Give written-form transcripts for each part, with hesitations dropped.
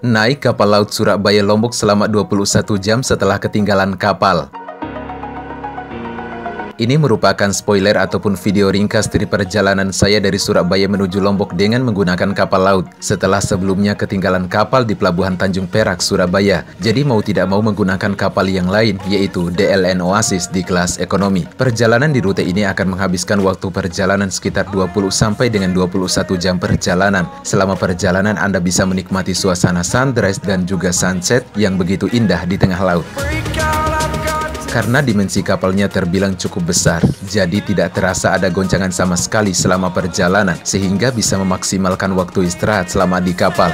Naik kapal laut Surabaya Lombok selama 21 jam setelah ketinggalan kapal. Ini merupakan spoiler ataupun video ringkas dari perjalanan saya dari Surabaya menuju Lombok dengan menggunakan kapal laut setelah sebelumnya ketinggalan kapal di Pelabuhan Tanjung Perak, Surabaya. Jadi mau tidak mau menggunakan kapal yang lain, yaitu DLN Oasis di kelas ekonomi. Perjalanan di rute ini akan menghabiskan waktu perjalanan sekitar 20 sampai dengan 21 jam perjalanan. Selama perjalanan Anda bisa menikmati suasana sunrise dan juga sunset yang begitu indah di tengah laut. Karena dimensi kapalnya terbilang cukup besar, jadi tidak terasa ada goncangan sama sekali selama perjalanan, sehingga bisa memaksimalkan waktu istirahat selama di kapal.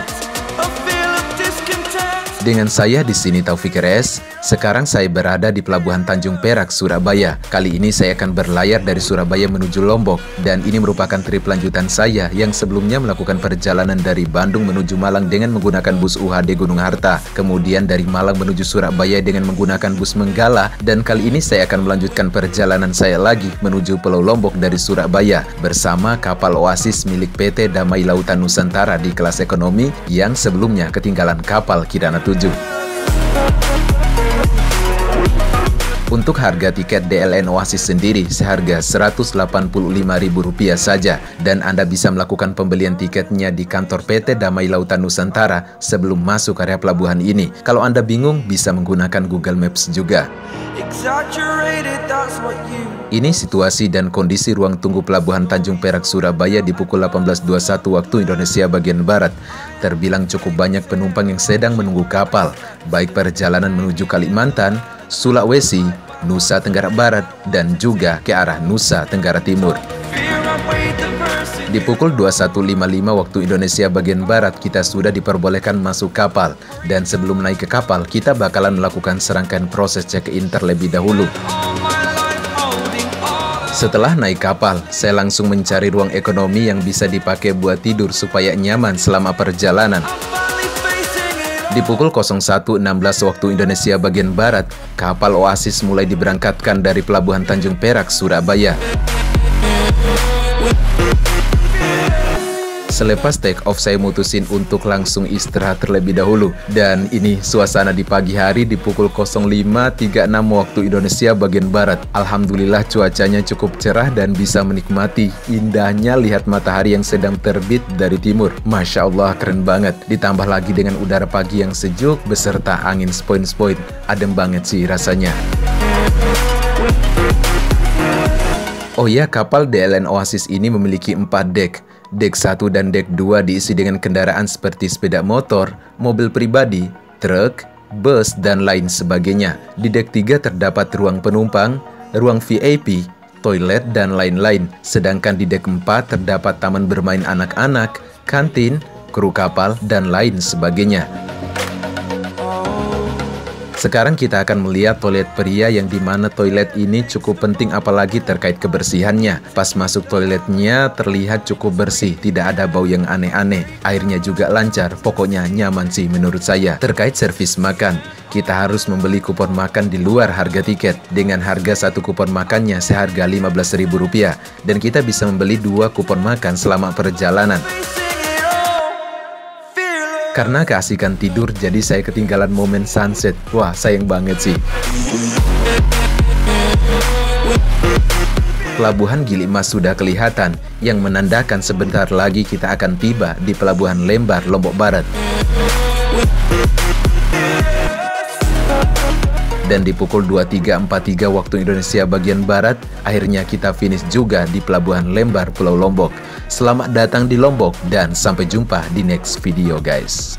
Dengan saya di sini Taufik RS, sekarang saya berada di Pelabuhan Tanjung Perak, Surabaya. Kali ini saya akan berlayar dari Surabaya menuju Lombok, dan ini merupakan trip lanjutan saya yang sebelumnya melakukan perjalanan dari Bandung menuju Malang dengan menggunakan bus UHD Gunung Harta, kemudian dari Malang menuju Surabaya dengan menggunakan bus Menggala, dan kali ini saya akan melanjutkan perjalanan saya lagi menuju Pulau Lombok dari Surabaya bersama kapal Oasis milik PT Damai Lautan Nusantara di kelas ekonomi yang sebelumnya ketinggalan kapal Kirana 7. Untuk harga tiket DLN Oasis sendiri seharga Rp185.000 saja, dan Anda bisa melakukan pembelian tiketnya di kantor PT Damai Lautan Nusantara sebelum masuk area pelabuhan ini. Kalau Anda bingung, bisa menggunakan Google Maps juga. Ini situasi dan kondisi ruang tunggu Pelabuhan Tanjung Perak, Surabaya di pukul 18.21 waktu Indonesia bagian Barat. Terbilang cukup banyak penumpang yang sedang menunggu kapal, baik perjalanan menuju Kalimantan, Sulawesi, Nusa Tenggara Barat, dan juga ke arah Nusa Tenggara Timur. Di pukul 21.55 waktu Indonesia bagian Barat, kita sudah diperbolehkan masuk kapal. Dan sebelum naik ke kapal, kita bakalan melakukan serangkaian proses check-in terlebih dahulu. Setelah naik kapal, saya langsung mencari ruang ekonomi yang bisa dipakai buat tidur supaya nyaman selama perjalanan. Di pukul 01.16 waktu Indonesia bagian Barat, kapal Oasis mulai diberangkatkan dari Pelabuhan Tanjung Perak, Surabaya. Selepas take off, saya mutusin untuk langsung istirahat terlebih dahulu. Dan ini suasana di pagi hari di pukul 05.36 waktu Indonesia bagian Barat. Alhamdulillah cuacanya cukup cerah dan bisa menikmati indahnya lihat matahari yang sedang terbit dari timur. Masya Allah, keren banget. Ditambah lagi dengan udara pagi yang sejuk beserta angin sepoi-sepoi. Adem banget sih rasanya. Oh ya, kapal DLN Oasis ini memiliki 4 dek. Dek 1 dan dek 2 diisi dengan kendaraan seperti sepeda motor, mobil pribadi, truk, bus, dan lain sebagainya. Di dek 3 terdapat ruang penumpang, ruang VIP, toilet, dan lain-lain. Sedangkan di dek 4 terdapat taman bermain anak-anak, kantin, kru kapal, dan lain sebagainya. Sekarang kita akan melihat toilet pria yang dimana toilet ini cukup penting apalagi terkait kebersihannya. Pas masuk toiletnya terlihat cukup bersih, tidak ada bau yang aneh-aneh. Airnya juga lancar, pokoknya nyaman sih menurut saya. Terkait servis makan, kita harus membeli kupon makan di luar harga tiket. Dengan harga satu kupon makannya seharga Rp15.000 dan kita bisa membeli 2 kupon makan selama perjalanan. Karena keasikan tidur, jadi saya ketinggalan momen sunset. Wah, sayang banget sih. Pelabuhan Gili Mas sudah kelihatan, yang menandakan sebentar lagi kita akan tiba di Pelabuhan Lembar, Lombok Barat. Dan di pukul 23.43 waktu Indonesia bagian Barat, akhirnya kita finish juga di Pelabuhan Lembar, Pulau Lombok. Selamat datang di Lombok dan sampai jumpa di next video guys.